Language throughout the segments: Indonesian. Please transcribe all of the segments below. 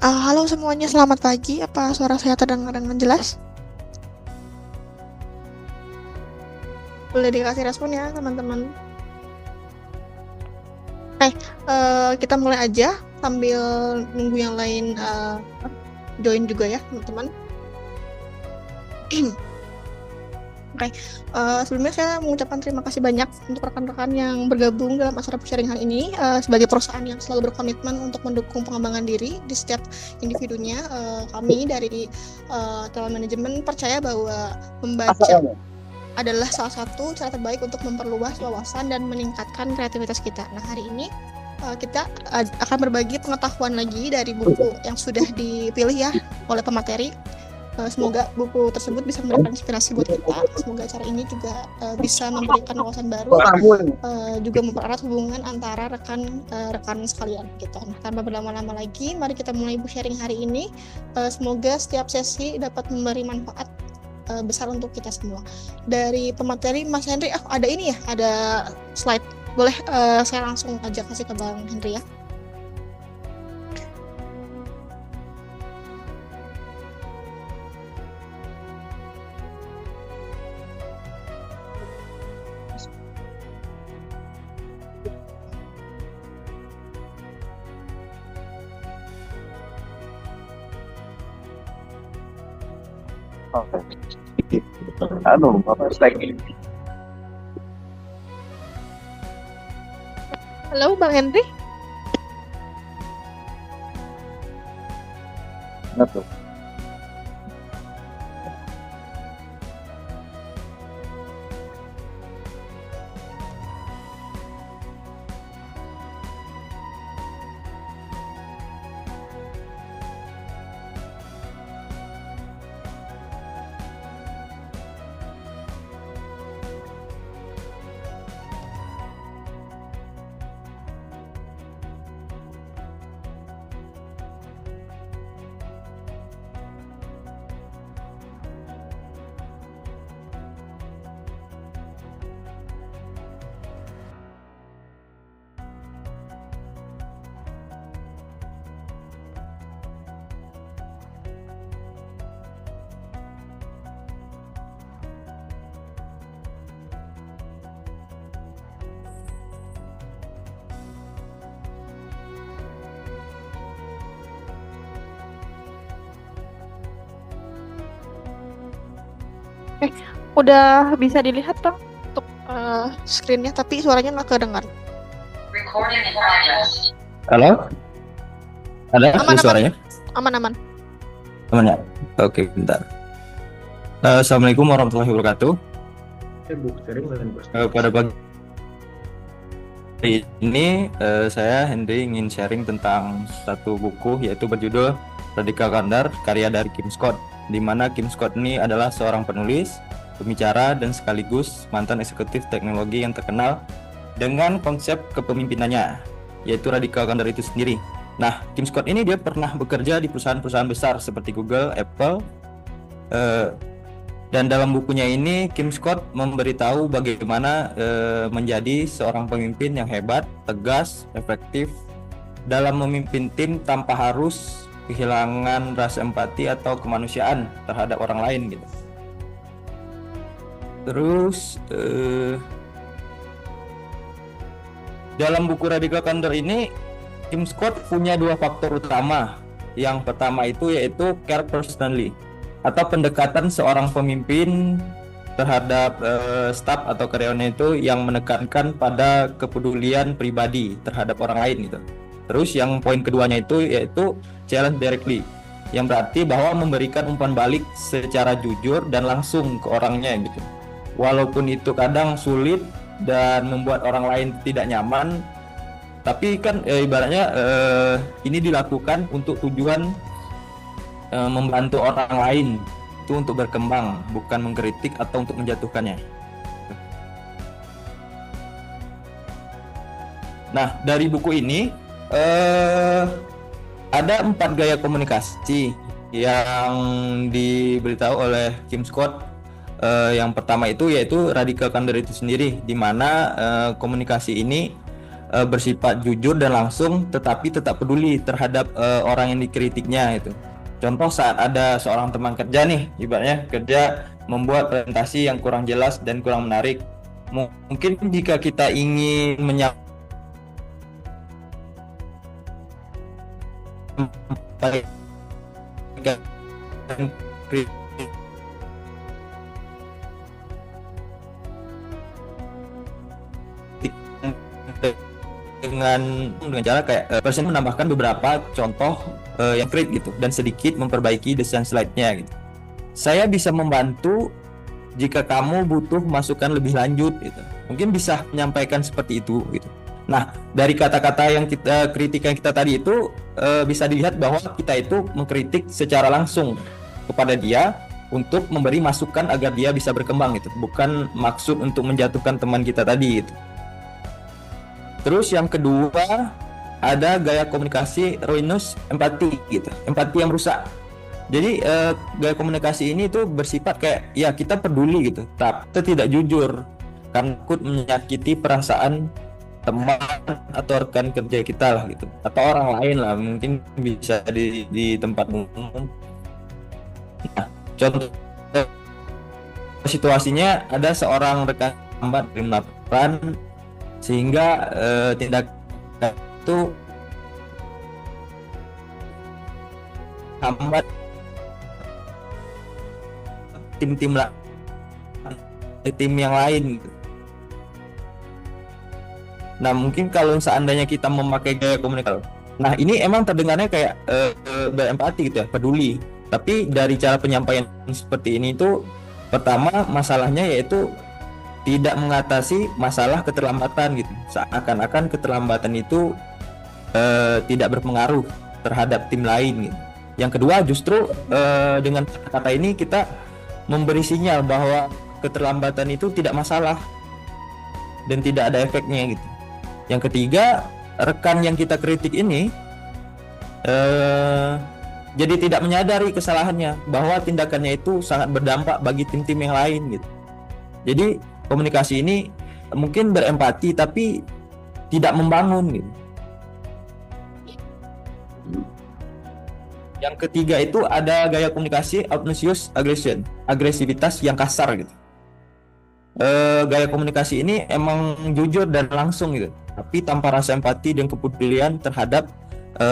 Halo semuanya, selamat pagi. Apa suara saya terdengar dengan jelas? Boleh dikasih respon ya, teman-teman. Kita mulai aja sambil nunggu yang lain join juga ya, teman-teman. Sebelumnya saya mengucapkan terima kasih banyak untuk rekan-rekan yang bergabung dalam acara sharing hari ini. Sebagai perusahaan yang selalu berkomitmen untuk mendukung pengembangan diri di setiap individunya, kami dari talent manajemen percaya bahwa membaca adalah salah satu cara terbaik untuk memperluas wawasan dan meningkatkan kreativitas kita. Nah, hari ini kita akan berbagi pengetahuan lagi dari buku yang sudah dipilih ya oleh pemateri. Semoga buku tersebut bisa memberikan inspirasi buat kita. Semoga acara ini juga bisa memberikan wawasan baru, juga mempererat hubungan antara rekan sekalian gitu. Nah, tanpa berlama-lama lagi, mari kita mulai sharing hari ini. Semoga setiap sesi dapat memberi manfaat besar untuk kita semua. Dari pemateri Mas Henry, ada ini ya, ada slide. Boleh saya langsung aja kasih ke Bang Henry ya. Halo Bang Henry. Udah bisa dilihat Bang untuk screen-nya, tapi suaranya nggak kedengar. Halo? Ada Aman, suaranya? Aman. Aman ya? Oke, bentar. Assalamualaikum warahmatullahi wabarakatuh. Pada pagi ini saya Henry ingin sharing tentang satu buku yaitu berjudul Radical Candor karya dari Kim Scott, di mana Kim Scott ini adalah seorang penulis, pembicara, dan sekaligus mantan eksekutif teknologi yang terkenal dengan konsep kepemimpinannya, yaitu Radical Candor itu sendiri. Nah, Kim Scott ini dia pernah bekerja di perusahaan-perusahaan besar seperti Google, Apple, dan dalam bukunya ini Kim Scott memberitahu bagaimana menjadi seorang pemimpin yang hebat, tegas, efektif dalam memimpin tim tanpa harus kehilangan rasa empati atau kemanusiaan terhadap orang lain gitu. Terus dalam buku Radical Candor ini Kim Scott punya dua faktor utama. Yang pertama itu yaitu care personally, atau pendekatan seorang pemimpin terhadap staf atau karyawannya itu yang menekankan pada kepedulian pribadi terhadap orang lain gitu. Terus yang poin keduanya itu yaitu challenge directly, yang berarti bahwa memberikan umpan balik secara jujur dan langsung ke orangnya gitu. Walaupun itu kadang sulit dan membuat orang lain tidak nyaman, tapi kan ibaratnya ini dilakukan untuk tujuan membantu orang lain itu untuk berkembang, bukan mengkritik atau untuk menjatuhkannya. Nah, dari buku ini ada 4 gaya komunikasi yang diberitahu oleh Kim Scott. Yang pertama itu yaitu Radical Candor itu sendiri, di mana komunikasi ini bersifat jujur dan langsung, tetapi tetap peduli terhadap orang yang dikritiknya itu. Contoh saat ada seorang teman kerja nih, ibaratnya kerja membuat presentasi yang kurang jelas dan kurang menarik. Mungkin jika kita ingin menyampaikan kritik dengan cara kayak presiden menambahkan beberapa contoh yang konkret gitu dan sedikit memperbaiki desain slide-nya gitu. Saya bisa membantu jika kamu butuh masukan lebih lanjut gitu. Mungkin bisa menyampaikan seperti itu gitu. Nah, dari kata-kata yang kita kritik yang kita tadi itu bisa dilihat bahwa kita itu mengkritik secara langsung kepada dia untuk memberi masukan agar dia bisa berkembang gitu. Bukan maksud untuk menjatuhkan teman kita tadi gitu. Terus yang kedua ada gaya komunikasi ruinous empati gitu, empati yang rusak. Jadi gaya komunikasi ini tuh bersifat kayak ya kita peduli gitu, tapi kita tidak jujur karena takut menyakiti perasaan teman atau rekan kerja kita lah gitu, atau orang lain lah, mungkin bisa di tempat umum. Nah, contoh situasinya ada seorang rekan lambat melakukan sehingga tindakan itu hambat tim yang lain. Nah, mungkin kalau seandainya kita memakai gaya komunikasi, nah ini emang terdengarnya kayak berempati gitu ya, peduli. Tapi dari cara penyampaian seperti ini itu, pertama masalahnya yaitu tidak mengatasi masalah keterlambatan gitu. Seakan-akan keterlambatan itu tidak berpengaruh terhadap tim lain gitu. Yang kedua justru dengan kata ini kita memberi sinyal bahwa keterlambatan itu tidak masalah dan tidak ada efeknya gitu. Yang ketiga, rekan yang kita kritik ini jadi tidak menyadari kesalahannya, bahwa tindakannya itu sangat berdampak bagi tim-tim yang lain gitu. Jadi komunikasi ini mungkin berempati tapi tidak membangun gitu. Yang ketiga itu ada gaya komunikasi obnoxious aggression, agresivitas yang kasar gitu. Gaya komunikasi ini emang jujur dan langsung gitu, tapi tanpa rasa empati dan kepedulian terhadap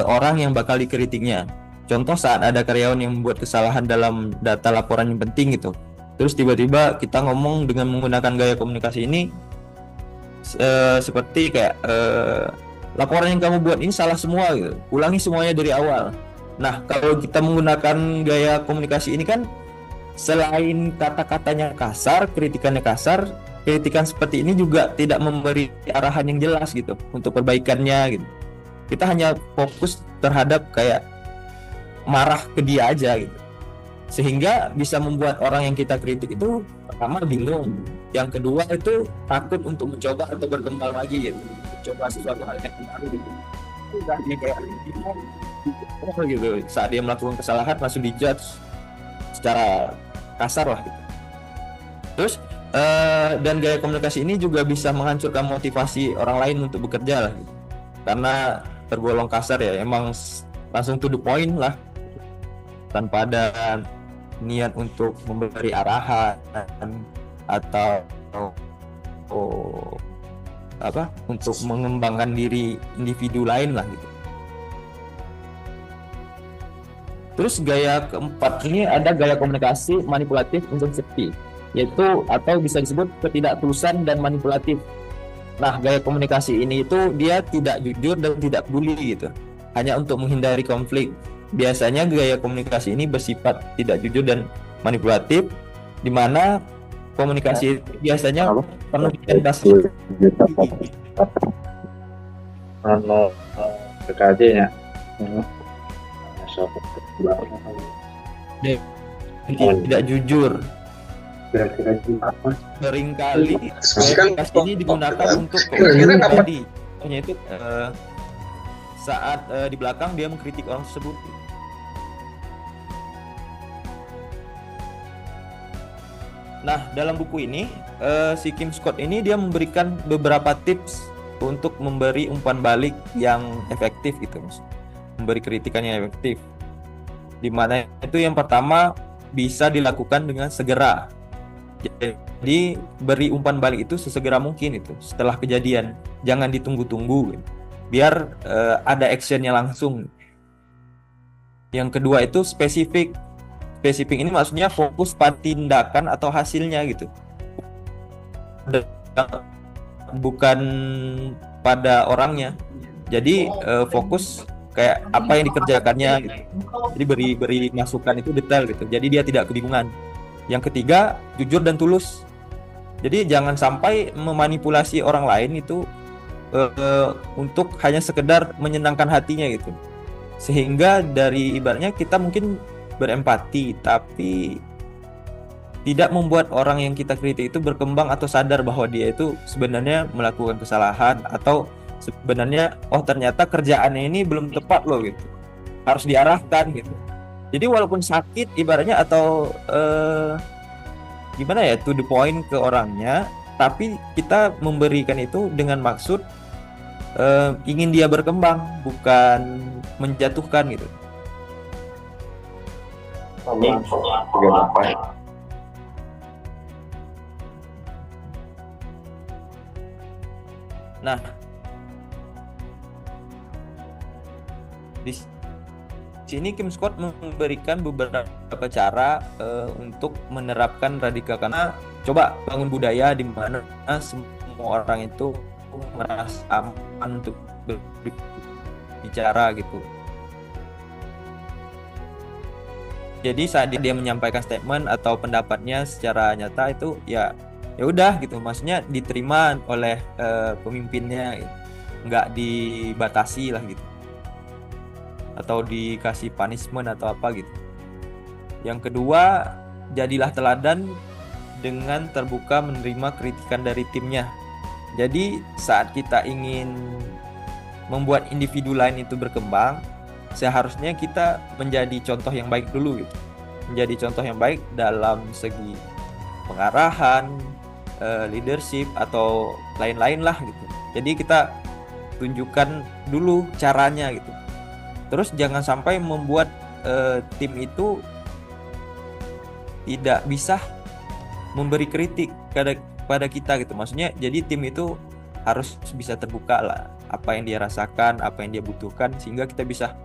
orang yang bakal dikritiknya. Contoh saat ada karyawan yang membuat kesalahan dalam data laporan yang penting gitu, terus tiba-tiba kita ngomong dengan menggunakan gaya komunikasi ini seperti kayak laporan yang kamu buat ini salah semua gitu, ulangi semuanya dari awal. Nah, kalau kita menggunakan gaya komunikasi ini kan selain kata-katanya kasar, kritikannya kasar, kritikan seperti ini juga tidak memberi arahan yang jelas gitu untuk perbaikannya gitu. Kita hanya fokus terhadap kayak marah ke dia aja gitu, sehingga bisa membuat orang yang kita kritik itu pertama bingung, yang kedua itu takut untuk mencoba atau berkembang lagi gitu, coba sesuatu hal yang baru gitu. Udah dia kayak gitu, saat dia melakukan kesalahan langsung dijudge secara kasar lah gitu. Terus dan gaya komunikasi ini juga bisa menghancurkan motivasi orang lain untuk bekerja lah gitu. Karena tergolong kasar ya, emang langsung to the point lah, tanpa ada niat untuk memberi arahan atau untuk mengembangkan diri individu lain lah gitu. Terus gaya keempat ini ada gaya komunikasi manipulatif insensitif, yaitu atau bisa disebut ketidaktulusan dan manipulatif. Nah, gaya komunikasi ini itu dia tidak jujur dan tidak peduli gitu, hanya untuk menghindari konflik. Biasanya gaya komunikasi ini bersifat tidak jujur dan manipulatif, di mana komunikasi biasanya penuh interaksi. PKJ-nya. Tidak jujur. Seringkali komunikasi ini digugakan untuk komunikasi, yaitu saat di belakang dia mengkritik orang tersebut. Nah, dalam buku ini si Kim Scott ini dia memberikan beberapa tips untuk memberi umpan balik yang efektif gitu, Mas. Memberi kritikan yang efektif. Di mana itu yang pertama bisa dilakukan dengan segera. Jadi beri umpan balik itu sesegera mungkin itu setelah kejadian, jangan ditunggu-tunggu gitu. Biar ada actionnya langsung. Yang kedua itu spesifik. Spesifik ini maksudnya fokus pada tindakan atau hasilnya gitu, bukan pada orangnya. Jadi fokus kayak apa yang dikerjakannya gitu. Jadi beri masukan itu detail gitu. Jadi dia tidak kebingungan. Yang ketiga, jujur dan tulus. Jadi jangan sampai memanipulasi orang lain itu untuk hanya sekedar menyenangkan hatinya gitu. Sehingga dari ibaratnya kita mungkin berempati, tapi tidak membuat orang yang kita kritik itu berkembang atau sadar bahwa dia itu sebenarnya melakukan kesalahan, atau sebenarnya ternyata kerjaannya ini belum tepat loh gitu, harus diarahkan gitu. Jadi walaupun sakit ibaratnya atau gimana ya, to the point ke orangnya, tapi kita memberikan itu dengan maksud ingin dia berkembang, bukan menjatuhkan gitu. Nah, di sini Kim Scott memberikan beberapa cara untuk menerapkan radikal, karena coba bangun budaya di mana semua orang itu merasa aman untuk berbicara gitu. Jadi saat dia menyampaikan statement atau pendapatnya secara nyata itu ya udah gitu, maksudnya diterima oleh pemimpinnya gitu. Nggak dibatasi lah gitu, atau dikasih punishment atau apa gitu. Yang kedua, jadilah teladan dengan terbuka menerima kritikan dari timnya. Jadi saat kita ingin membuat individu lain itu berkembang, seharusnya kita menjadi contoh yang baik dulu gitu. Menjadi contoh yang baik dalam segi pengarahan, leadership atau lain-lain lah gitu. Jadi kita tunjukkan dulu caranya gitu. Terus jangan sampai membuat tim itu tidak bisa memberi kritik pada kita gitu. Maksudnya jadi tim itu harus bisa terbuka lah apa yang dia rasakan, apa yang dia butuhkan, sehingga kita bisa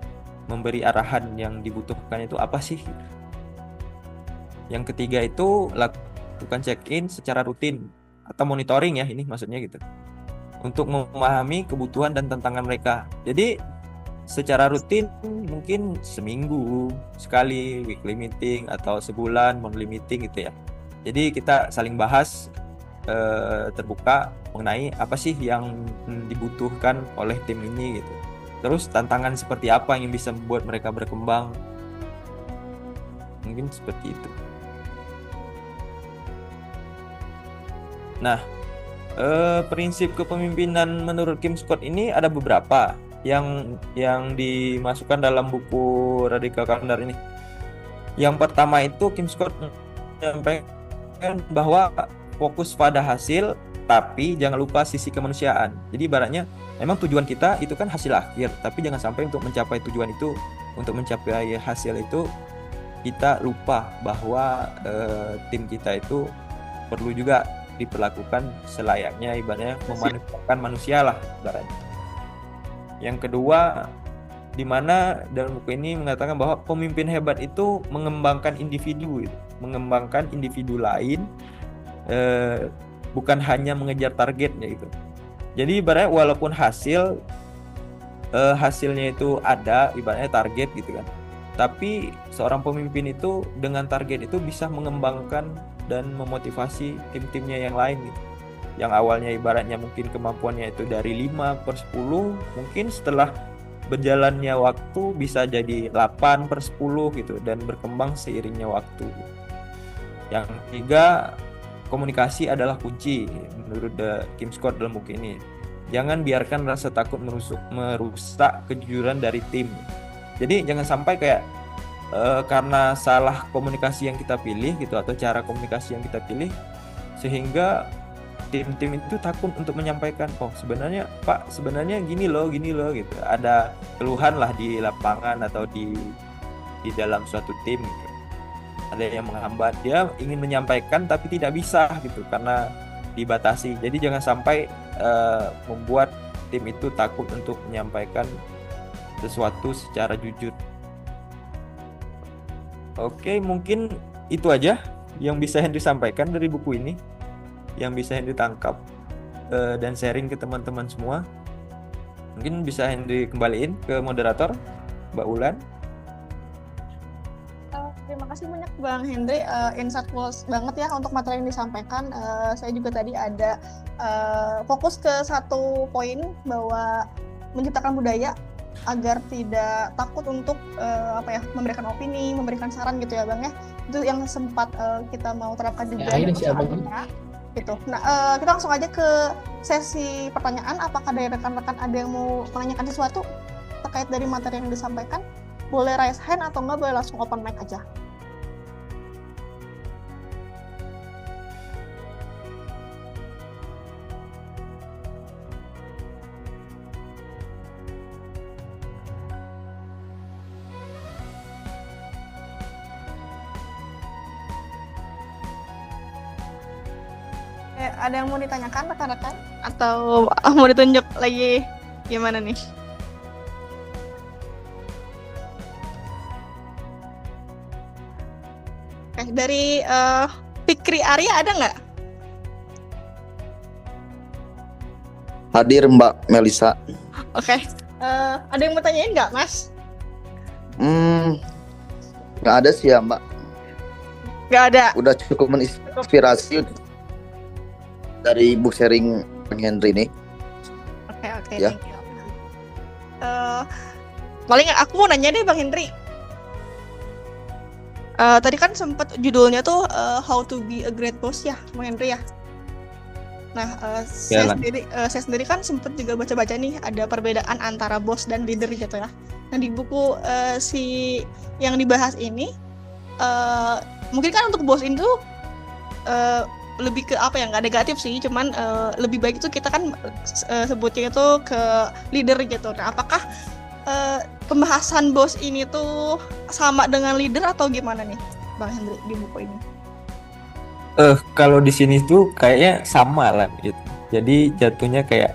memberi arahan yang dibutuhkan itu apa sih. Yang ketiga itu lakukan check-in secara rutin atau monitoring ya, ini maksudnya gitu, untuk memahami kebutuhan dan tantangan mereka. Jadi secara rutin mungkin seminggu sekali weekly meeting atau sebulan monthly meeting gitu ya. Jadi kita saling bahas terbuka mengenai apa sih yang dibutuhkan oleh tim ini gitu. Terus tantangan seperti apa yang bisa membuat mereka berkembang. Mungkin seperti itu. Nah, prinsip kepemimpinan menurut Kim Scott ini ada beberapa yang dimasukkan dalam buku Radikal Calendar ini. Yang pertama itu Kim Scott menyampaikan bahwa fokus pada hasil, tapi jangan lupa sisi kemanusiaan. Jadi ibaratnya memang tujuan kita itu kan hasil akhir, tapi jangan sampai untuk mencapai tujuan itu, untuk mencapai hasil itu kita lupa bahwa tim kita itu perlu juga diperlakukan selayaknya, ibaratnya memanusiakan manusia lah ibaratnya. Yang kedua, di mana dalam buku ini mengatakan bahwa pemimpin hebat itu mengembangkan individu lain, bukan hanya mengejar targetnya gitu. Jadi ibaratnya walaupun hasilnya itu ada, ibaratnya target gitu kan, tapi seorang pemimpin itu dengan target itu bisa mengembangkan dan memotivasi tim-timnya yang lain gitu. Yang awalnya ibaratnya mungkin kemampuannya itu dari 5/10, mungkin setelah berjalannya waktu bisa jadi 8/10 gitu, dan berkembang seiringnya waktu. Yang ketiga, komunikasi adalah kunci menurut Kim Scott dalam buku ini. Jangan biarkan rasa takut merusak kejujuran dari tim. Jadi jangan sampai kayak karena salah komunikasi yang kita pilih gitu, atau cara komunikasi yang kita pilih, sehingga tim-tim itu takut untuk menyampaikan, oh sebenarnya Pak, sebenarnya gini loh gitu. Ada keluhan lah di lapangan atau di dalam suatu tim gitu. Ada yang menghambat, dia ingin menyampaikan tapi tidak bisa gitu karena dibatasi. Jadi jangan sampai membuat tim itu takut untuk menyampaikan sesuatu secara jujur. Oke, mungkin itu aja yang bisa Henry sampaikan dari buku ini, yang bisa Henry tangkap dan sharing ke teman-teman semua. Mungkin bisa Henry kembaliin ke moderator, Mbak Ulan. Terima kasih banyak Bang Hendry, insightful banget ya untuk materi yang disampaikan. Saya juga tadi ada fokus ke satu poin bahwa menciptakan budaya agar tidak takut untuk memberikan opini, memberikan saran gitu ya Bang ya. Itu yang sempat kita mau terapkan juga di perusahaan kita. Gitu. Nah, kita langsung aja ke sesi pertanyaan. Apakah dari rekan-rekan ada yang mau menanyakan sesuatu terkait dari materi yang disampaikan? Boleh raise hand atau enggak boleh langsung open mic aja. Ada yang mau ditanyakan rekan-rekan? Atau mau ditunjuk lagi gimana nih? Oke, dari Fikri Arya ada nggak? Hadir Mbak Melisa. Oke, ada yang mau tanyain nggak Mas? Nggak ada sih ya Mbak. Nggak ada. Udah cukup menginspirasi dari book sharing Bang Hendry ini. Oke, ya. Thank you. Paling aku mau nanya deh Bang Hendry. Tadi kan sempat judulnya tuh How to be a Great Boss ya, Bang Hendry ya. Nah, saya sendiri kan sempat juga baca-baca nih ada perbedaan antara bos dan leader gitu ya. Nah di buku si yang dibahas ini, mungkin kan untuk bos itu lebih ke apa ya, nggak negatif sih, cuman lebih baik itu kita kan sebutnya itu ke leader gitu. Nah apakah pembahasan bos ini tuh sama dengan leader atau gimana nih Bang Hendry di buku ini? Kalau di sini tuh kayaknya sama lah gitu. Jadi jatuhnya kayak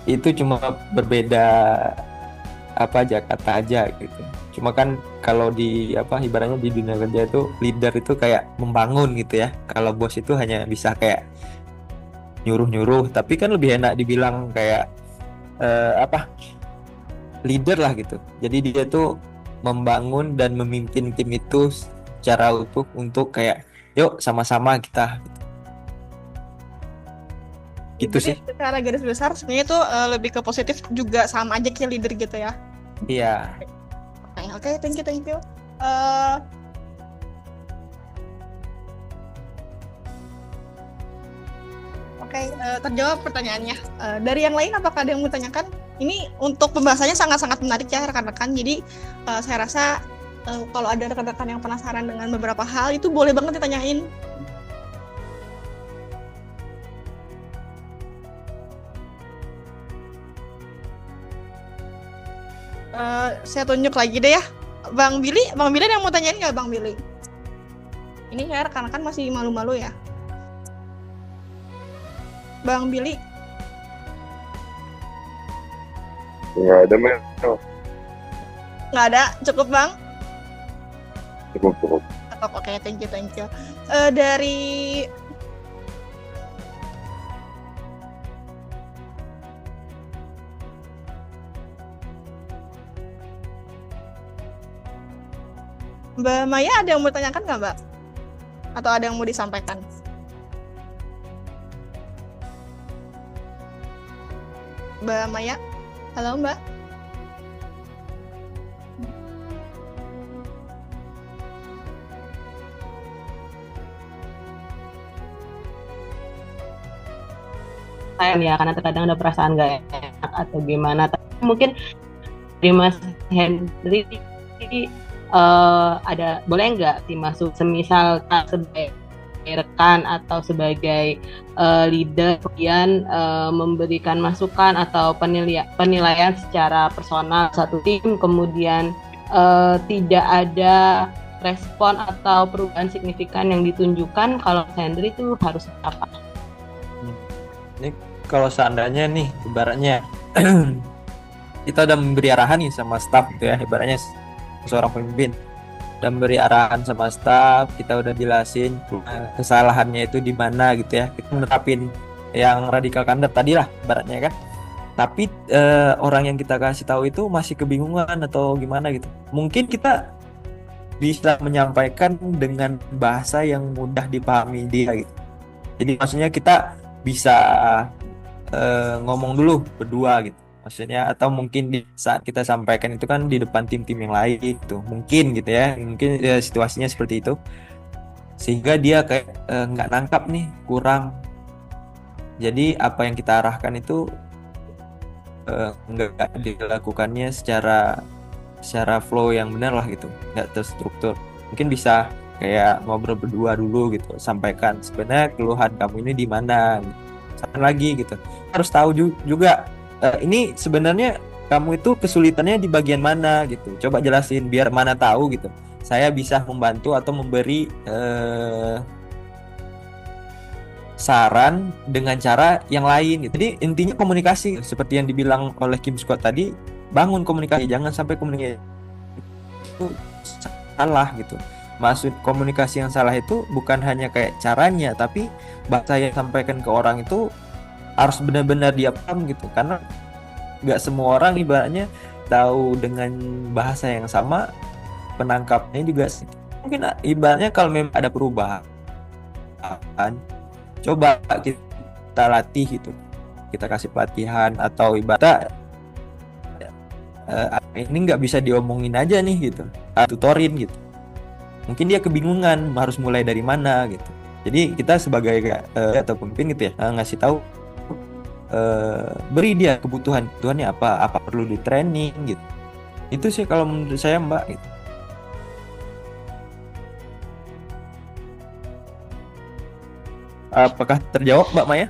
itu cuma berbeda kata aja gitu. Cuma kan kalau di ibaratnya di dunia kerja itu leader itu kayak membangun gitu ya. Kalau bos itu hanya bisa kayak nyuruh-nyuruh, tapi kan lebih enak dibilang kayak leader lah gitu. Jadi dia tuh membangun dan memimpin tim itu secara utuh untuk kayak yuk sama-sama kita gitu sih. Secara garis besar sebenarnya itu lebih ke positif juga sama aja kayak leader gitu ya. Iya. Oke, thank you. Terjawab pertanyaannya. Dari yang lain apakah ada yang mau tanyakan? Ini untuk pembahasannya sangat-sangat menarik ya rekan-rekan. Jadi saya rasa kalau ada rekan-rekan yang penasaran dengan beberapa hal itu boleh banget ditanyain. Saya tunjuk lagi deh ya, Bang Billy ada yang mau tanyain nggak Bang Billy? Ini saya rekan-rekan masih malu-malu ya. Bang Billy? Nggak ada, Mel. Nggak ada, cukup Bang? Cukup. Oke, thank you. Dari Mbak Maya ada yang mau ditanyakan nggak Mbak? Atau ada yang mau disampaikan? Mbak Maya? Halo Mbak? Ya karena terkadang ada perasaan gak enak atau gimana, tapi mungkin dari Mas Hendry ada boleh nggak sih masuk semisal sebagai rekan atau sebagai leader, kemudian memberikan masukan atau penilaian secara personal satu tim, kemudian tidak ada respon atau perubahan signifikan yang ditunjukkan, kalau Hendry itu harus apa? Ini kalau seandainya nih ibaratnya kita udah memberi arahan nih sama staff gitu ya, ibaratnya seorang pemimpin dan memberi arahan sama staff, kita udah jelasin kesalahannya itu di mana gitu ya, kita menerapin yang radikal kandar tadi lah ibaratnya kan, tapi orang yang kita kasih tahu itu masih kebingungan atau gimana gitu, mungkin kita bisa menyampaikan dengan bahasa yang mudah dipahami dia gitu. Jadi maksudnya kita bisa ngomong dulu berdua gitu. Maksudnya atau mungkin di saat kita sampaikan itu kan di depan tim-tim yang lain gitu. Mungkin gitu ya. Mungkin situasinya seperti itu. Sehingga dia kayak nggak nangkap nih, kurang. Jadi apa yang kita arahkan itu nggak dilakukannya secara flow yang benar lah gitu, nggak terstruktur. Mungkin bisa kayak ngobrol berdua dulu gitu, sampaikan sebenarnya keluhan kamu ini di mana gitu. Sampai lagi gitu, harus tahu juga ini sebenarnya kamu itu kesulitannya di bagian mana gitu, coba jelasin biar mana tahu gitu, saya bisa membantu atau memberi saran dengan cara yang lain gitu. Jadi intinya komunikasi seperti yang dibilang oleh Kim Scott tadi, bangun komunikasi, jangan sampai komunikasi itu salah gitu. Maksud komunikasi yang salah itu bukan hanya kayak caranya, tapi bahasa yang sampaikan ke orang itu harus benar-benar dia paham gitu, karena nggak semua orang ibaratnya tahu dengan bahasa yang sama, penangkapnya juga mungkin ibaratnya kalau memang ada perubahan, coba kita latih gitu, kita kasih pelatihan atau ibarat ini nggak bisa diomongin aja nih gitu, tutorin gitu, mungkin dia kebingungan harus mulai dari mana gitu. Jadi kita sebagai atau pemimpin gitu ya, ngasih tahu, beri dia kebutuhannya apa perlu di training gitu. Itu sih kalau menurut saya Mbak gitu. Apakah terjawab Mbak Maya?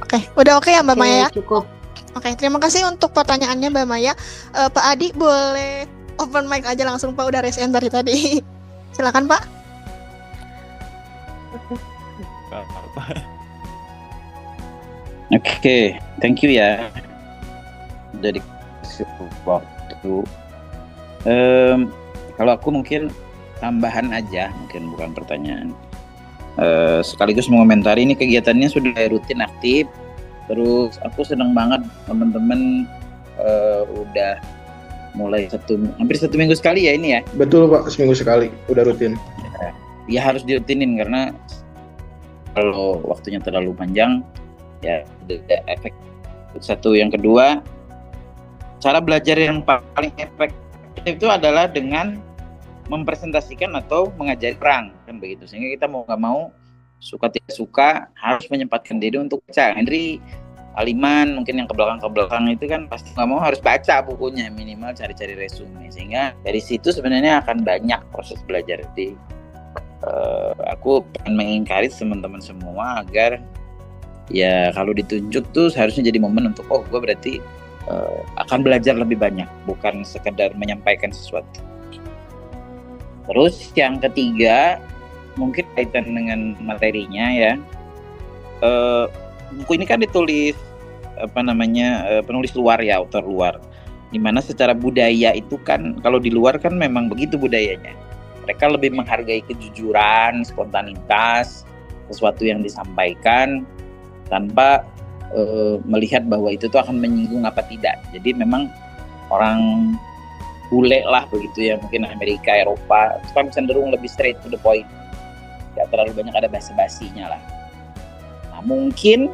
Oke, udah oke ya Mbak Maya ya? Cukup. Oke, terima kasih untuk pertanyaannya Mbak Maya. Pak Adi boleh open mic aja langsung Pak, udah raise hand dari tadi. Silakan Pak. Oke, thank you ya. Udah dikasih waktu. Kalau aku mungkin tambahan aja, mungkin bukan pertanyaan. Sekaligus mengomentari ini kegiatannya sudah rutin aktif. Terus aku senang banget teman-teman udah mulai hampir satu minggu sekali ya ini ya. Betul Pak, seminggu sekali, udah rutin. Ya harus dirutinin karena kalau waktunya terlalu panjang ya ada efek. Satu, yang kedua, cara belajar yang paling efektif itu adalah dengan mempresentasikan atau mengajari orang kan begitu, sehingga kita mau nggak mau, suka tidak suka harus menyempatkan diri untuk baca. Hendry, Aliman mungkin yang ke belakang itu kan pasti nggak mau harus baca bukunya, minimal cari-cari resume, sehingga dari situ sebenarnya akan banyak proses belajar. Jadi aku pengen mengencourage teman-teman semua agar ya kalau ditunjuk tuh seharusnya jadi momen untuk gue berarti akan belajar lebih banyak, bukan sekedar menyampaikan sesuatu. Terus yang ketiga, mungkin kaitan dengan materinya ya. Buku ini kan ditulis penulis luar ya, author luar. Dimana secara budaya itu kan kalau di luar kan memang begitu budayanya. Mereka lebih menghargai kejujuran, spontanitas, sesuatu yang disampaikan tanpa melihat bahwa itu tuh akan menyinggung apa tidak. Jadi memang orang bule lah begitu ya, mungkin Amerika, Eropa itu kan cenderung lebih straight to the point, gak terlalu banyak ada basa-basinya lah. Nah mungkin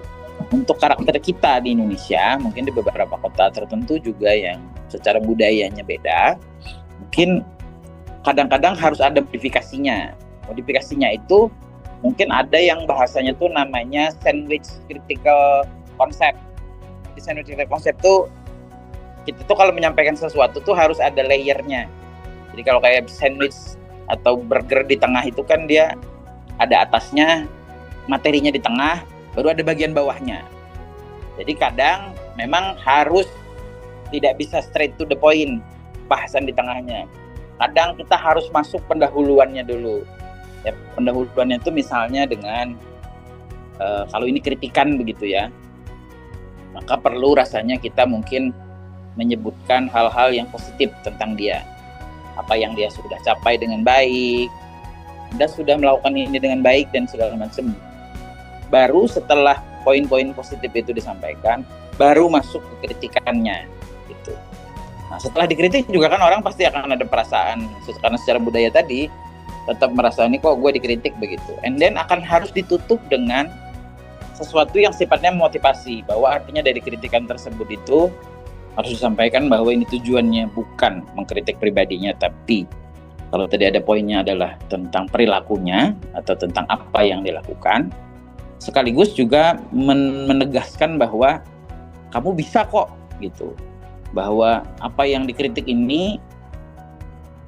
untuk karakter kita di Indonesia, mungkin di beberapa kota tertentu juga yang secara budayanya beda, mungkin kadang-kadang harus ada modifikasinya. Modifikasinya itu mungkin ada yang bahasanya tuh namanya sandwich critical concept. Di sandwich critical concept tuh kita tuh kalau menyampaikan sesuatu tuh harus ada layernya. Jadi kalau kayak sandwich atau burger di tengah itu kan dia ada atasnya, materinya di tengah, baru ada bagian bawahnya. Jadi kadang memang harus tidak bisa straight to the point bahasan di tengahnya. Kadang kita harus masuk pendahuluannya dulu. Ya, pendahuluannya itu misalnya dengan kalau ini kritikan begitu ya, maka perlu rasanya kita mungkin menyebutkan hal-hal yang positif tentang dia. Apa yang dia sudah capai dengan baik, Anda sudah melakukan ini dengan baik dan segala macam. Baru setelah poin-poin positif itu disampaikan, baru masuk ke kritikannya gitu. Nah, setelah dikritik juga kan orang pasti akan ada perasaan, karena secara budaya tadi tetap merasa ini kok gue dikritik begitu. And then akan harus ditutup dengan sesuatu yang sifatnya motivasi, bahwa artinya dari kritikan tersebut itu harus disampaikan bahwa ini tujuannya bukan mengkritik pribadinya, tapi kalau tadi ada poinnya adalah tentang perilakunya atau tentang apa yang dilakukan, sekaligus juga menegaskan bahwa kamu bisa kok gitu, bahwa apa yang dikritik ini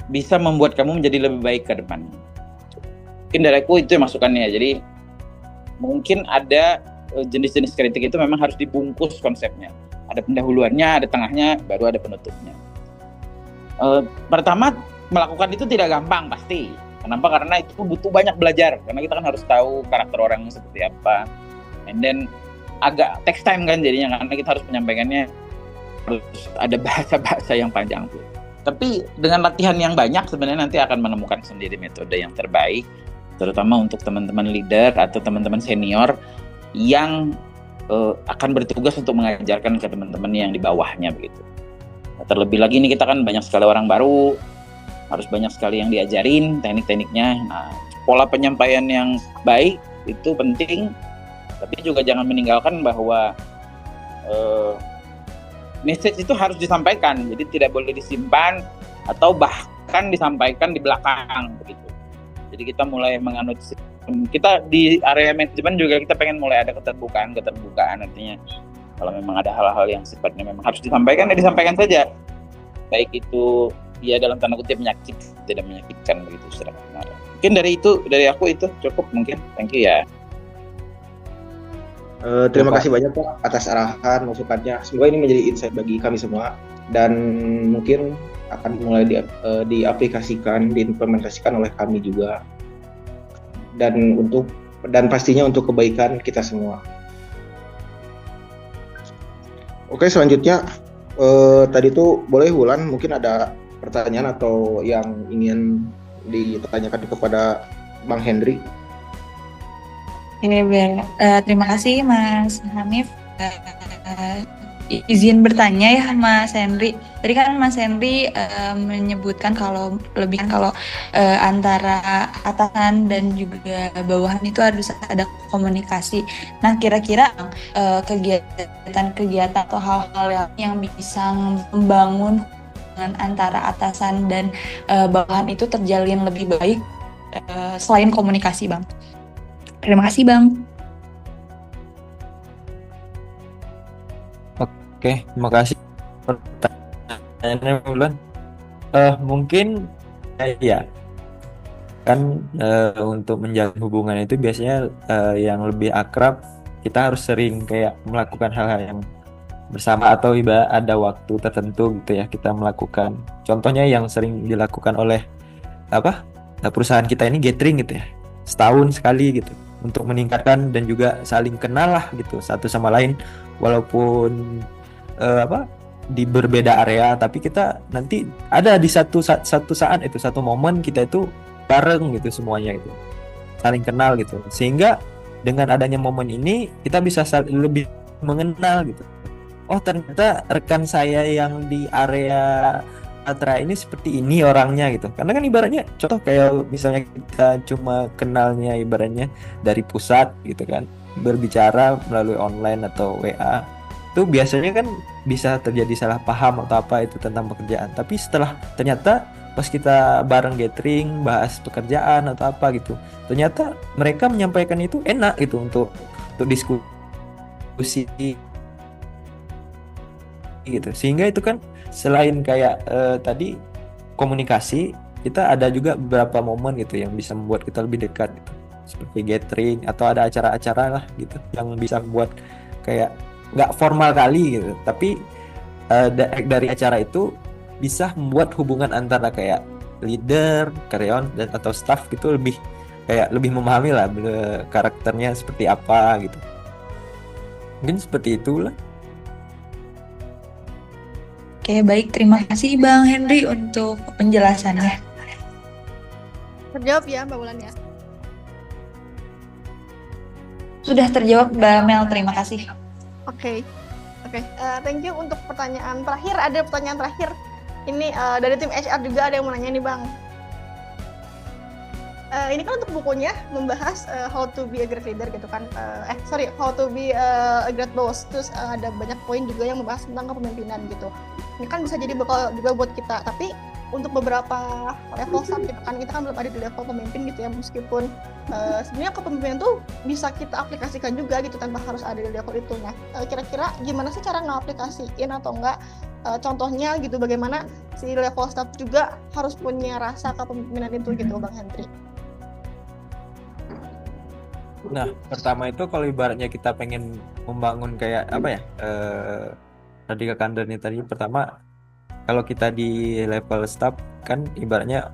bisa membuat kamu menjadi lebih baik ke depan. Mungkin dari aku itu masukannya. Jadi mungkin ada jenis-jenis kritik itu memang harus dibungkus konsepnya. Ada pendahuluannya, ada tengahnya, baru ada penutupnya. Pertama, melakukan itu tidak gampang pasti. Kenapa? Karena itu butuh banyak belajar. Karena kita kan harus tahu karakter orangnya seperti apa. And then agak takes time kan jadinya, karena kita harus menyampaikannya, harus ada bahasa-bahasa yang panjang tuh. Tapi dengan latihan yang banyak sebenarnya nanti akan menemukan sendiri metode yang terbaik, terutama untuk teman-teman leader atau teman-teman senior yang akan bertugas untuk mengajarkan ke teman-teman yang di bawahnya begitu. Nah, terlebih lagi ini kita kan banyak sekali orang baru, harus banyak sekali yang diajarin teknik-tekniknya. Nah, pola penyampaian yang baik itu penting, tapi juga jangan meninggalkan bahwa message itu harus disampaikan, jadi tidak boleh disimpan atau bahkan disampaikan di belakang begitu. Jadi kita mulai menganut, kita di area manajemen juga kita pengen mulai ada keterbukaan, artinya kalau memang ada hal-hal yang sifatnya memang harus disampaikan, ya disampaikan saja, baik itu ya dalam tanda kutip menyakit, tidak menyakitkan begitu secara benar. Mungkin dari aku itu cukup mungkin. Thank you ya. Terima kasih banyak Pak atas arahan masukannya. Semoga ini menjadi insight bagi kami semua dan mungkin akan mulai diaplikasikan, diimplementasikan oleh kami juga. Dan pastinya untuk kebaikan kita semua. Oke, selanjutnya tadi tuh boleh Wulan mungkin ada pertanyaan atau yang ingin ditanyakan kepada Bang Hendri. Terima kasih Mas Hanif. Izin bertanya ya Mas Henry. Tadi kan Mas Henry menyebutkan kalau antara atasan dan juga bawahan itu harus ada komunikasi. Nah, kira-kira kegiatan-kegiatan atau hal-hal yang bisa membangun hubungan antara atasan dan bawahan itu terjalin lebih baik selain komunikasi, Bang. Terima kasih, Bang. Oke, terima kasih pertanyaannya Bulan. Mungkin ya kan untuk menjalin hubungan itu biasanya yang lebih akrab kita harus sering kayak melakukan hal-hal yang bersama atau ibarat ada waktu tertentu gitu ya kita melakukan. Contohnya yang sering dilakukan oleh perusahaan kita ini gathering gitu ya, setahun sekali gitu untuk meningkatkan dan juga saling kenal lah gitu satu sama lain walaupun di berbeda area, tapi kita nanti ada di satu saat itu satu momen kita itu bareng gitu semuanya itu saling kenal gitu, sehingga dengan adanya momen ini kita bisa lebih mengenal gitu. Oh ternyata rekan saya yang di area Atra ini seperti ini orangnya gitu, karena kan ibaratnya contoh kayak misalnya kita cuma kenalnya ibaratnya dari pusat gitu kan, berbicara melalui online atau WA itu biasanya kan bisa terjadi salah paham atau apa itu tentang pekerjaan, tapi setelah ternyata pas kita bareng gathering bahas pekerjaan atau apa gitu, ternyata mereka menyampaikan itu enak gitu untuk diskusi gitu, sehingga itu kan selain kayak tadi komunikasi, kita ada juga beberapa momen gitu yang bisa membuat kita lebih dekat gitu. seperti gathering atau ada acara-acara lah gitu yang bisa buat kayak nggak formal kali gitu, tapi dari acara itu bisa membuat hubungan antara kayak leader, karyawan dan atau staff gitu lebih memahami lah karakternya seperti apa gitu. Mungkin seperti itulah. Oke, baik. Terima kasih Bang Henry untuk penjelasannya. Terjawab ya Mbak Wulan ya. Sudah terjawab Mbak Mel, terima kasih. Oke. Thank you untuk pertanyaan terakhir. Ada pertanyaan terakhir. Ini dari tim HR juga ada yang mau nanya nih Bang. Ini kan untuk bukunya membahas how to be a great leader gitu kan. How to be a great boss. Terus ada banyak poin juga yang membahas tentang kepemimpinan gitu. Ini kan bisa jadi bekal juga buat kita. Tapi untuk beberapa level staff gitu kan, kita kan belum ada di level pemimpin gitu ya, meskipun sebenarnya kepemimpinan tuh bisa kita aplikasikan juga gitu tanpa harus ada di level itu. Nah, kira-kira gimana sih cara ngaplikasiin atau enggak? Contohnya gitu, bagaimana si level staff juga harus punya rasa kepemimpinan itu gitu, Bang Henry. Nah, pertama itu kalau ibaratnya kita pengen membangun kayak apa ya, Radhika Kandar ini tadi, pertama kalau kita di level staff kan ibaratnya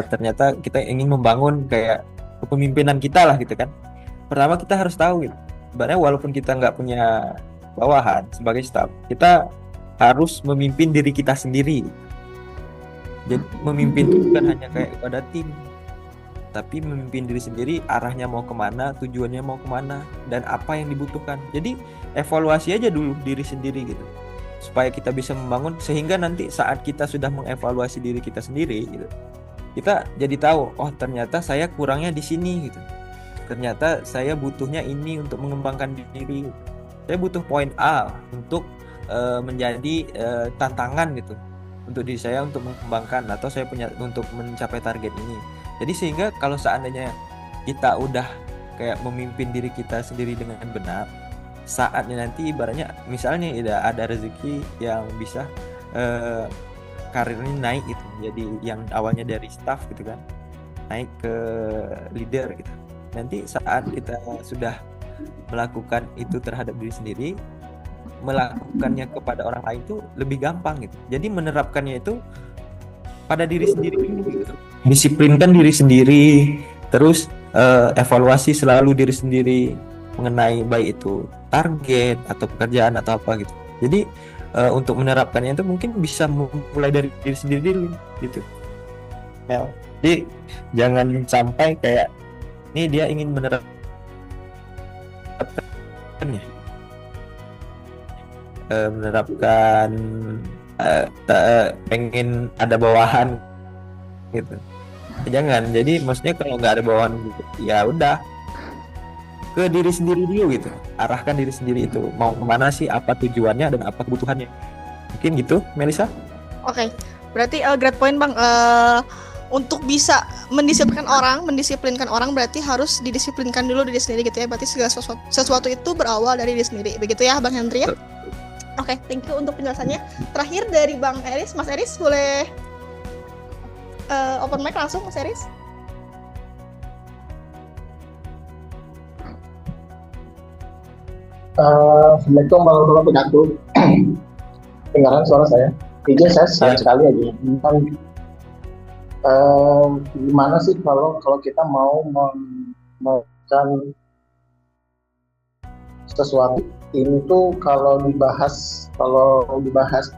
ternyata kita ingin membangun kayak kepemimpinan kita lah gitu kan. Pertama kita harus tahu gitu, ibaratnya walaupun kita nggak punya bawahan sebagai staff, kita harus memimpin diri kita sendiri. Jadi memimpin itu bukan hanya kayak pada tim, tapi memimpin diri sendiri, arahnya mau kemana, tujuannya mau kemana, dan apa yang dibutuhkan. Jadi evaluasi aja dulu diri sendiri gitu, supaya kita bisa membangun, sehingga nanti saat kita sudah mengevaluasi diri kita sendiri gitu, kita jadi tahu, oh ternyata saya kurangnya di sini gitu, ternyata saya butuhnya ini untuk mengembangkan diri, saya butuh poin A untuk menjadi tantangan gitu untuk diri saya untuk mengembangkan, atau saya punya untuk mencapai target ini. Jadi sehingga kalau seandainya kita udah kayak memimpin diri kita sendiri dengan benar, saatnya nanti ibaratnya misalnya ada rezeki yang bisa karirnya naik gitu, jadi yang awalnya dari staff gitu kan, naik ke leader gitu. Nanti saat kita sudah melakukan itu terhadap diri sendiri, melakukannya kepada orang lain itu lebih gampang gitu. Jadi menerapkannya itu pada diri sendiri dulu gitu. Disiplinkan diri sendiri, terus evaluasi selalu diri sendiri mengenai baik itu target atau pekerjaan atau apa gitu. Jadi untuk menerapkannya itu mungkin bisa mulai dari diri sendiri dulu gitu. Mel. Jadi jangan sampai kayak ini dia ingin menerapkannya, pengen ada bawahan gitu. Jangan. Jadi maksudnya kalau nggak ada bawahan gitu, ya udah ke diri sendiri dulu gitu, arahkan diri sendiri itu mau kemana sih, apa tujuannya dan apa kebutuhannya. Mungkin gitu, Melisa. Oke, berarti great point Bang. Untuk bisa mendisiplinkan orang berarti harus didisiplinkan dulu diri sendiri gitu ya. Berarti segala sesuatu itu berawal dari diri sendiri. Begitu ya Bang Henry ya? Oke, thank you untuk penjelasannya. Terakhir dari Bang Eris, Mas Eris boleh open mic langsung, Mas Eris. Assalamualaikum warahmatullahi wabarakatuh. Dengaran suara saya? Izin saya sekali aja. Gimana sih kalau kita mau melakukan sesuatu ini tuh kalau dibahas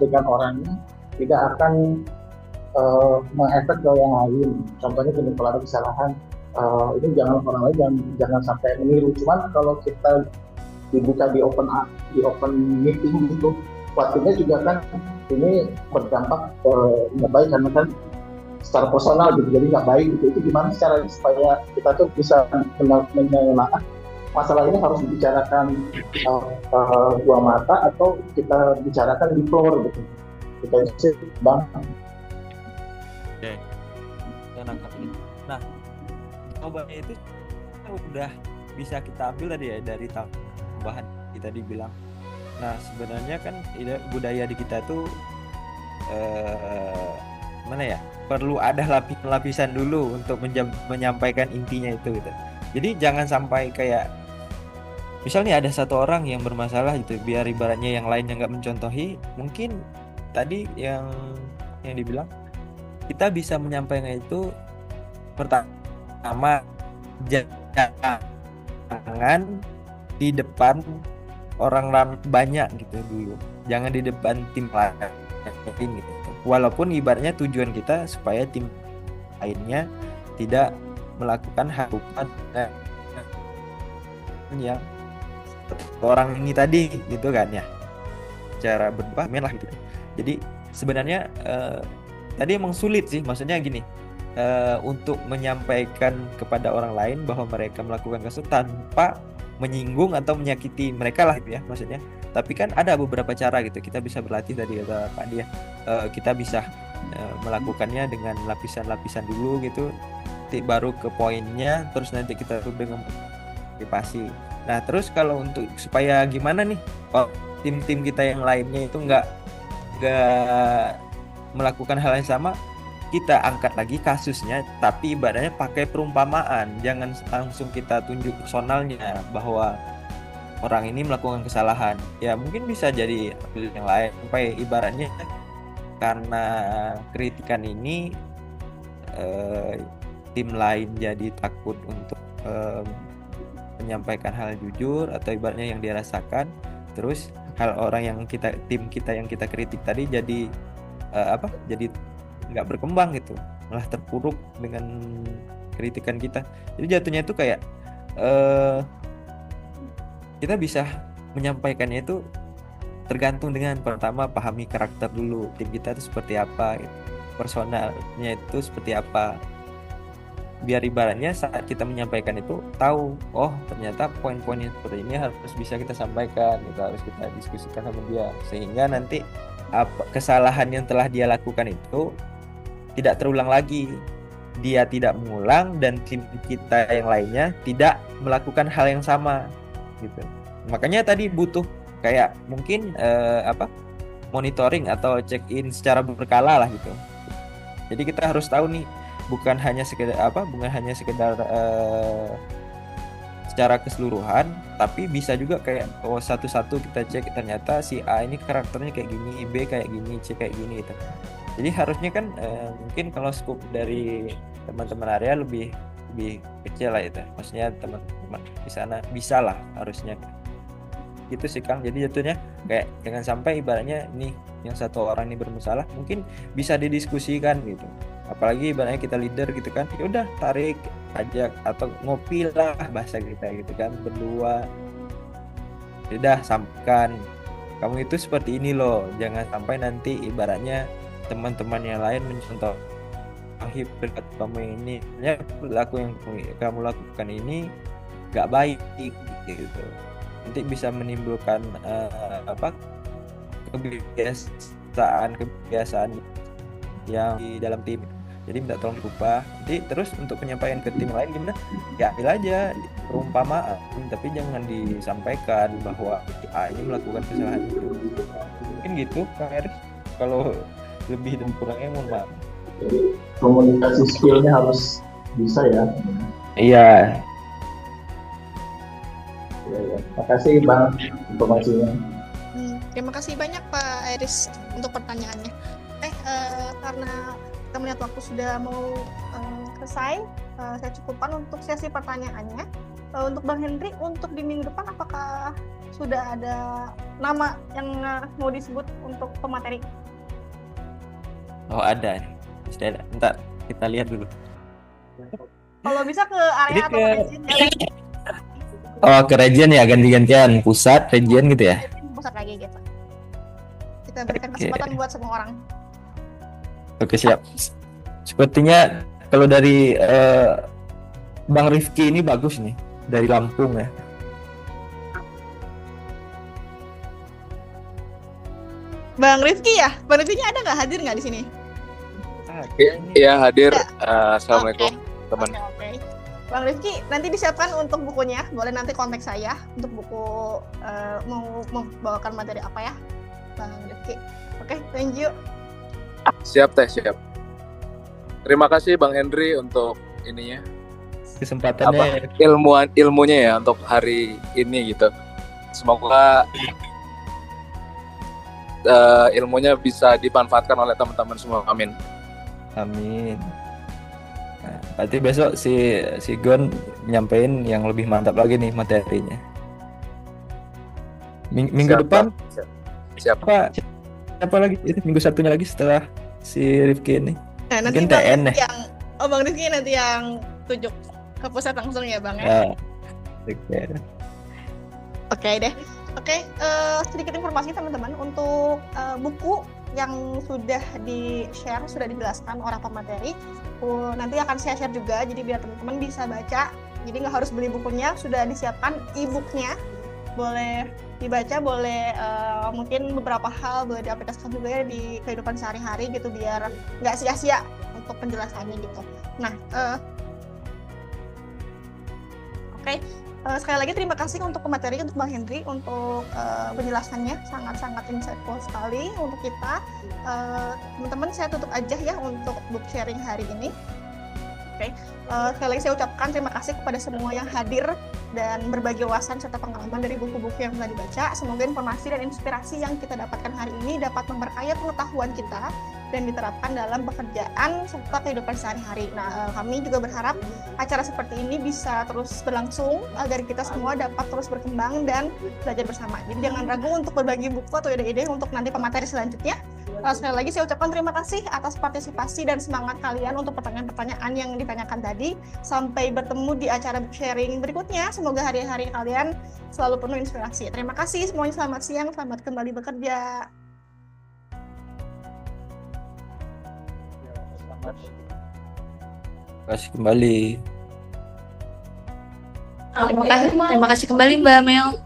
dengan orangnya tidak akan mengefek ke yang lain. Contohnya gini, kalau ada kesalahan ini jangan orang lain jangan sampai meniru. Cuman kalau kita dibuka di open meeting gitu, waktunya juga kan ini berdampak nggak baik karena kan secara personal gitu, jadi nggak baik gitu. Itu gimana caranya supaya kita tuh bisa menelaah masalah ini harus dibicarakan dua mata atau kita bicarakan di floor gitu. Kita sih Bang. Oke. Saya nangkap ini. Nah, jawabannya itu udah bisa kita ambil tadi ya dari tambahan kita dibilang. Nah, sebenarnya kan budaya di kita tuh mana ya? perlu ada lapisan dulu untuk menyampaikan intinya itu gitu. Jadi jangan sampai kayak misalnya ada satu orang yang bermasalah gitu, biar ibaratnya yang lainnya nggak mencontohi, mungkin tadi yang dibilang kita bisa menyampaikan itu pertama jangan di depan orang banyak gitu dulu, jangan di depan tim lain gitu. Walaupun ibaratnya tujuan kita supaya tim lainnya tidak melakukan hal yang orang ini tadi gitu kan ya, cara berpaham lah gitu. Jadi sebenarnya tadi emang sulit sih, maksudnya gini, untuk menyampaikan kepada orang lain bahwa mereka melakukan kasus tanpa menyinggung atau menyakiti mereka lah gitu ya maksudnya. Tapi kan ada beberapa cara gitu, kita bisa berlatih tadi kata Pak Dia, kita bisa melakukannya dengan lapisan-lapisan dulu gitu, baru ke poinnya, terus nanti kita tutup dengan motivasi. Nah terus kalau untuk supaya gimana nih tim-tim kita yang lainnya itu nggak melakukan hal yang sama, kita angkat lagi kasusnya, tapi ibaratnya pakai perumpamaan, jangan langsung kita tunjuk personalnya bahwa orang ini melakukan kesalahan. Ya mungkin bisa jadi yang lain, sampai ibaratnya karena kritikan ini tim lain jadi takut untuk menyampaikan hal jujur atau ibaratnya yang dia rasakan, terus hal orang yang tim kita yang kita kritik tadi jadi jadi nggak berkembang gitu, malah terpuruk dengan kritikan kita. Jadi jatuhnya itu kayak kita bisa menyampaikannya itu tergantung dengan pertama pahami karakter dulu, tim kita itu seperti apa gitu, personalnya itu seperti apa, biar ibaratnya saat kita menyampaikan itu tahu, oh ternyata poin-poin yang seperti ini harus bisa kita sampaikan gitu, harus kita diskusikan sama dia, sehingga nanti kesalahan yang telah dia lakukan itu tidak terulang lagi, dia tidak mengulang dan tim kita yang lainnya tidak melakukan hal yang sama gitu. Makanya tadi butuh kayak mungkin monitoring atau check in secara berkala lah gitu. Jadi kita harus tahu nih, bukan hanya sekedar secara keseluruhan, tapi bisa juga kayak satu-satu kita cek, ternyata si A ini karakternya kayak gini, B kayak gini, C kayak gini gitu. Jadi harusnya kan mungkin kalau scope dari teman-teman area lebih kecil lah itu, maksudnya teman-teman di sana bisa lah harusnya gitu sih Kang. Jadi jatuhnya kayak jangan sampai ibaratnya nih yang satu orang ini bermasalah, mungkin bisa didiskusikan gitu, apalagi ibaratnya kita leader gitu kan, ya udah tarik ajak atau ngopi lah bahasa kita gitu kan, berdua udah sampaikan kamu itu seperti ini loh, jangan sampai nanti ibaratnya teman-teman yang lain mencontoh perilaku kamu ini, ya perilaku yang kamu lakukan ini gak baik gitu, nanti bisa menimbulkan kebiasaan yang di dalam tim. Jadi minta tolong diubah. Jadi terus untuk penyampaian ke tim lain gimana? Ya ambil aja perumpamaan, tapi jangan disampaikan bahwa A ini melakukan kesalahan itu. Mungkin gitu Kang Eris. Kalau lebih dan kurangnya mohon maaf. Komunikasi skillnya harus bisa ya. Iya. Ya. Makasih Bang informasinya. Terima kasih banyak Pak Eris untuk pertanyaannya. Karena kita melihat waktu sudah mau selesai, saya cukupkan untuk sesi pertanyaannya. Untuk Bang Hendri, untuk di minggu depan apakah sudah ada nama yang mau disebut untuk pemateri? Oh ada, sudah ada. Bentar kita lihat dulu. Kalau bisa ke area atau ke region ya. Oh ke region ya, ganti-gantian pusat, region gitu ya. Pusat lagi gitu. Kita berikan kesempatan buat semua orang. Oke siap. Sepertinya kalau dari Bang Rifki ini bagus nih, dari Lampung ya. Bang Rifki ya? Bang Rifki ada nggak, hadir nggak di sini? Iya hadir. Assalamualaikum teman. Oke. Bang Rifki, nanti disiapkan untuk bukunya. Boleh nanti kontak saya untuk buku mau membawakan materi apa ya, Bang Rifki. Oke, thank you. Siap teh, siap. Terima kasih Bang Henry untuk ininya, Kesempatannya. ilmunya ya untuk hari ini gitu. Semoga ilmunya bisa dimanfaatkan oleh teman-teman semua. Amin. Amin. Nah, berarti besok si Gon nyampein yang lebih mantap lagi nih materinya. Minggu Siap, depan Bang. Siap. apa lagi? Itu minggu satunya lagi setelah si Rifki ini. Nah, nanti Mungkin Bang TN Rizky ya. Bang Rizky nanti yang tunjuk ke pusat langsung ya Bang ya. Ya. Oke. Oke deh. Oke, sedikit informasi teman-teman untuk buku yang sudah di-share, sudah dijelaskan orang pemateri. Nanti akan saya share juga, jadi biar teman-teman bisa baca. Jadi nggak harus beli bukunya, sudah disiapkan e-booknya. Boleh dibaca, boleh mungkin beberapa hal boleh diaplikasikan juga ya di kehidupan sehari-hari gitu, biar nggak sia-sia untuk penjelasannya gitu. Nah, oke. Sekali lagi terima kasih untuk pemateri, untuk Bang Henry, untuk penjelasannya sangat-sangat insightful sekali untuk kita. Teman-teman, saya tutup aja ya untuk book sharing hari ini. Oke, sekali lagi saya ucapkan terima kasih kepada semua yang hadir dan berbagi wawasan serta pengalaman dari buku-buku yang telah dibaca. Semoga informasi dan inspirasi yang kita dapatkan hari ini dapat memperkaya pengetahuan kita dan diterapkan dalam pekerjaan serta kehidupan sehari-hari. Nah, kami juga berharap acara seperti ini bisa terus berlangsung agar kita semua dapat terus berkembang dan belajar bersama. Jadi jangan ragu untuk berbagi buku atau ide-ide untuk nanti pemateri selanjutnya. Sekali lagi saya ucapkan terima kasih atas partisipasi dan semangat kalian untuk pertanyaan-pertanyaan yang ditanyakan tadi. Sampai bertemu di acara book sharing berikutnya. Semoga hari-hari kalian selalu penuh inspirasi. Terima kasih semuanya, selamat siang, selamat kembali bekerja. Kasih kembali. Terima kasih kembali Mbak Mel.